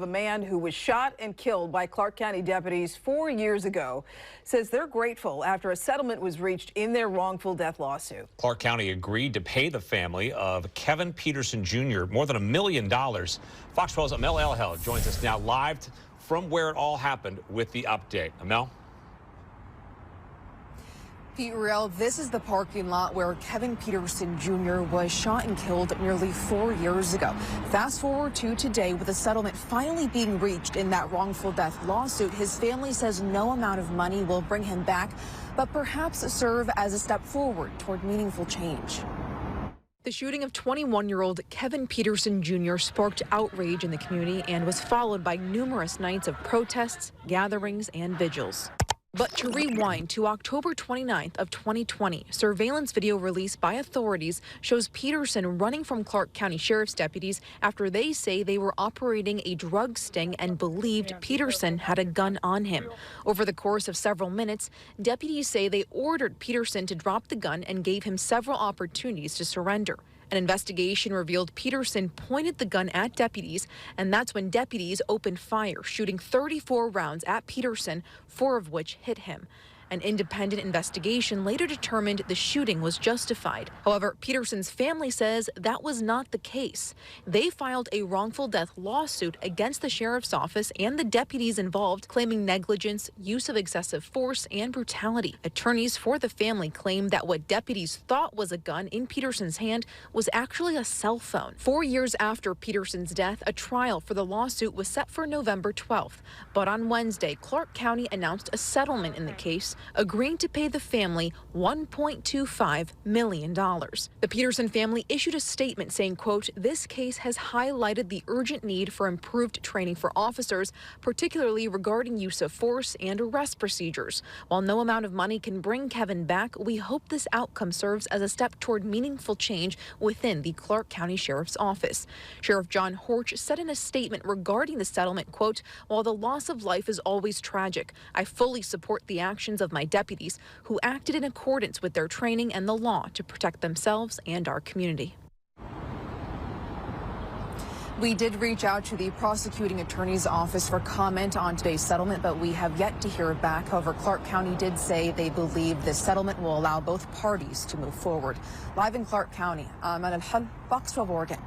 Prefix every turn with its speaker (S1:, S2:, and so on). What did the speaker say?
S1: A man who was shot and killed by Clark County deputies 4 years ago says they're grateful after a settlement was reached in their wrongful death lawsuit.
S2: Clark County agreed to pay the family of Kevin Peterson Jr. more than $1 million. Fox 12's Amel Elhel joins us now live from where it all happened with the update. Amel?
S3: Pete Real, this is the parking lot where Kevin Peterson Jr. was shot and killed nearly 4 years ago. Fast forward to today, with a settlement finally being reached in that wrongful death lawsuit. His family says no amount of money will bring him back, but perhaps serve as a step forward toward meaningful change. The shooting of 21-year-old Kevin Peterson Jr. sparked outrage in the community and was followed by numerous nights of protests, gatherings, and vigils. But to rewind to October 29th of 2020, surveillance video released by authorities shows Peterson running from Clark County Sheriff's deputies after they say they were operating a drug sting and believed Peterson had a gun on him. Over the course of several minutes, deputies say they ordered Peterson to drop the gun and gave him several opportunities to surrender. An investigation revealed Peterson pointed the gun at deputies, and that's when deputies opened fire, shooting 34 rounds at Peterson, 4 of which hit him. An independent investigation later determined the shooting was justified. However, Peterson's family says that was not the case. They filed a wrongful death lawsuit against the sheriff's office and the deputies involved, claiming negligence, use of excessive force, and brutality. Attorneys for the family claim that what deputies thought was a gun in Peterson's hand was actually a cell phone. 4 years after Peterson's death, a trial for the lawsuit was set for November 12th. But on Wednesday, Clark County announced a settlement in the case, agreeing to pay the family $1.25 million. The Peterson family issued a statement saying, quote, "This case has highlighted the urgent need for improved training for officers, particularly regarding use of force and arrest procedures. While no amount of money can bring Kevin back, we hope this outcome serves as a step toward meaningful change within the Clark County Sheriff's Office." Sheriff John Horch said in a statement regarding the settlement, quote, "While the loss of life is always tragic, I fully support the actions of my deputies who acted in accordance with their training and the law to protect themselves and our community." We did reach out to the prosecuting attorney's office for comment on today's settlement, but we have yet to hear back. However, Clark County did say they believe this settlement will allow both parties to move forward. Live in Clark County, I'm Fox 12 Oregon.